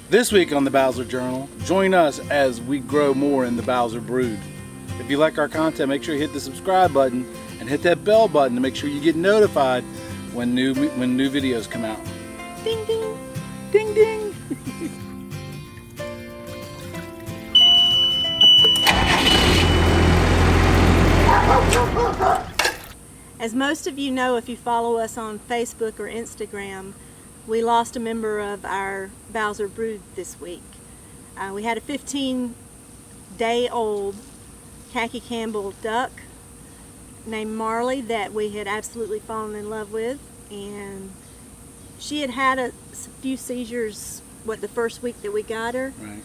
This week on the Bowser Journal, join us as we grow more in the Bowser brood. If you like our content, make sure you hit the subscribe button and hit that bell button to make sure you get notified when new videos come out. Ding ding, ding ding. As most of you know, if you follow us on Facebook or Instagram, we lost a member of our Bowser brood this week. We had a 15-day-old Khaki Campbell duck named Marley that we had absolutely fallen in love with, and she had had a few seizures the first week that we got her. Right.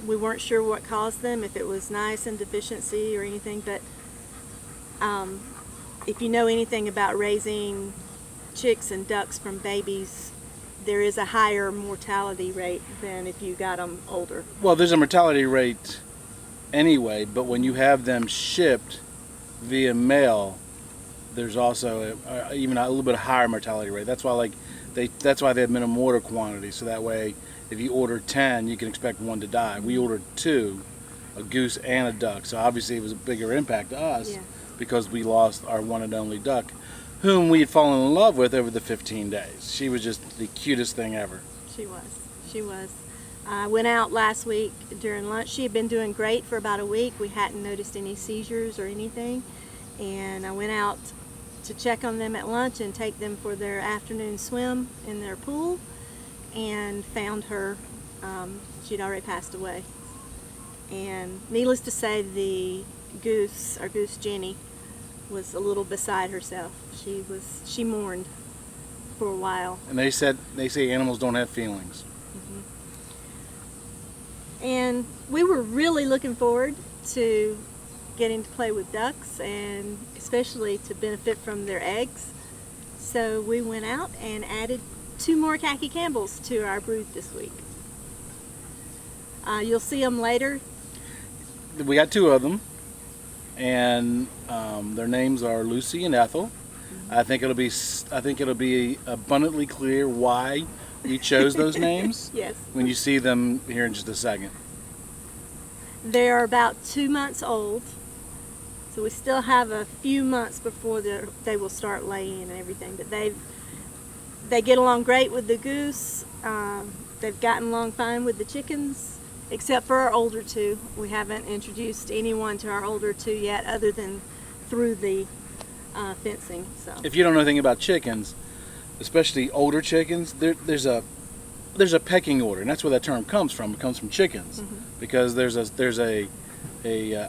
We weren't sure what caused them, if it was niacin deficiency or anything, but if you know anything about raising chicks and ducks from babies, there is a higher mortality rate than if you got them older. Well, there's a mortality rate anyway, but when you have them shipped via mail, there's also even a little bit higher mortality rate. That's why that's why they have minimum order quantity, so that way if you order 10, you can expect one to die. We ordered 2, a goose and a duck, so obviously it was a bigger impact to us. Yeah. Because we lost our one and only duck, whom we had fallen in love with over the 15 days. She was just the cutest thing ever. She was. I went out last week during lunch. She had been doing great for about a week. We hadn't noticed any seizures or anything. And I went out to check on them at lunch and take them for their afternoon swim in their pool, and found her. She'd already passed away. And needless to say, the goose, our goose Gennie, was a little beside herself. She mourned for a while. And they say animals don't have feelings. Mm-hmm. And we were really looking forward to getting to play with ducks, and especially to benefit from their eggs. So we went out and added 2 more Khaki Campbells to our brood this week. You'll see them later. We got 2 of them, and their names are Lucy and Ethel. Mm-hmm. I think it'll be abundantly clear why we chose those names. Yes. When you see them here in just a second. They're about 2 months old, so we still have a few months before they will start laying and everything. But they get along great with the goose. They've gotten along fine with the chickens. Except for our older 2. We haven't introduced anyone to our older 2 yet, other than through the fencing. So, if you don't know anything about chickens, especially older chickens, there's a pecking order, and that's where that term comes from. It comes from chickens. Mm-hmm. Because there's a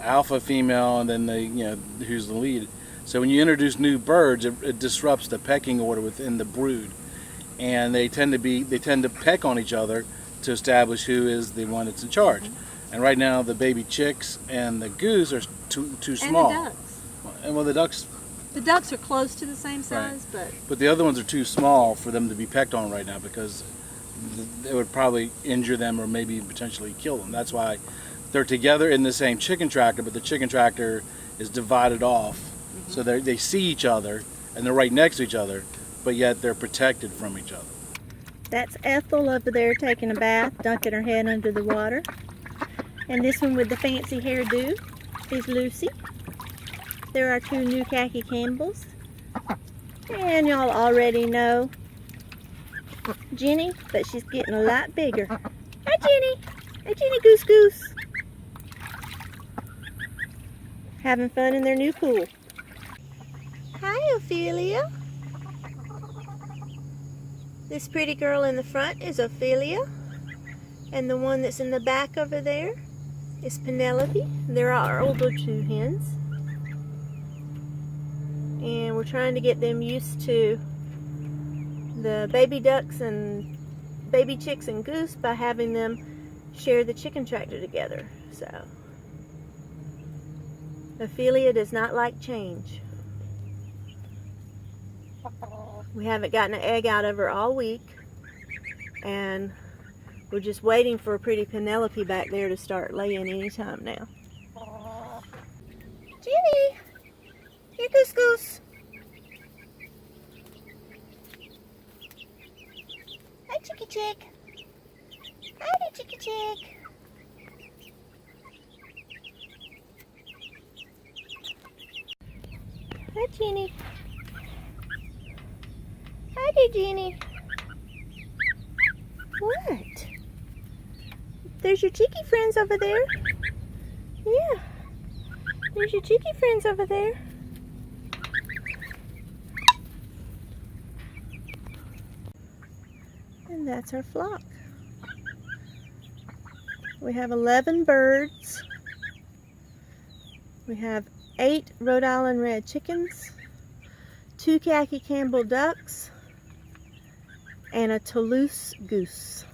alpha female, and then who's the lead. So when you introduce new birds, it disrupts the pecking order within the brood, and they tend to peck on each other to establish who is the one that's in charge. Mm-hmm. And right now the baby chicks and the goose are too small. And the ducks. Well, the ducks are close to the same size, right. But the other ones are too small for them to be pecked on right now, because it would probably injure them or maybe potentially kill them. That's why they're together in the same chicken tractor, but the chicken tractor is divided off. Mm-hmm. So they see each other and they're right next to each other, but yet they're protected from each other. That's Ethel over there taking a bath, dunking her head under the water. And this one with the fancy hairdo is Lucy. There are 2 new Khaki Campbells. And y'all already know Gennie, but she's getting a lot bigger. Hi, Gennie. Hi, Gennie Goose Goose. Having fun in their new pool. Hi, Ophelia. This pretty girl in the front is Ophelia, and the one that's in the back over there is Penelope. They're our older 2 hens, and we're trying to get them used to the baby ducks and baby chicks and goose by having them share the chicken tractor together. So Ophelia does not like change. We haven't gotten an egg out of her all week, and we're just waiting for a pretty Penelope back there to start laying any time now. Gennie! Here, Goose Goose! Hi, Chicky Chick! chickie chick. Hi, Gennie. Hi there, Gennie. What? There's your cheeky friends over there. Yeah. There's your cheeky friends over there. And that's our flock. We have 11 birds. We have 8 Rhode Island red chickens, 2 Khaki Campbell ducks, and a Toulouse goose.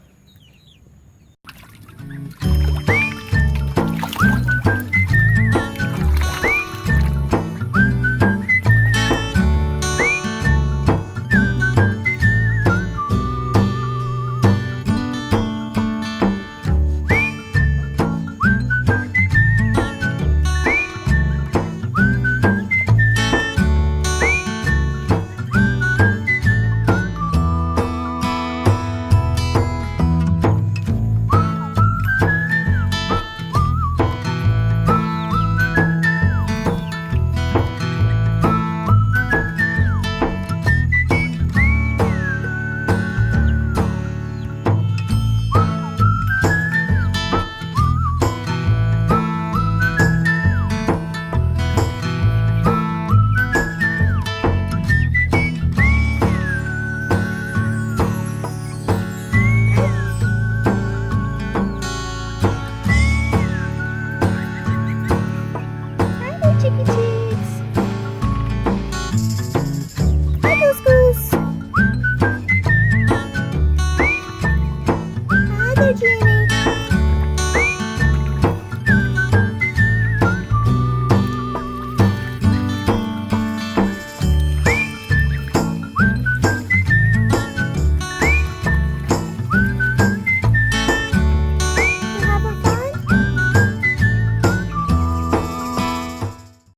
Gennie.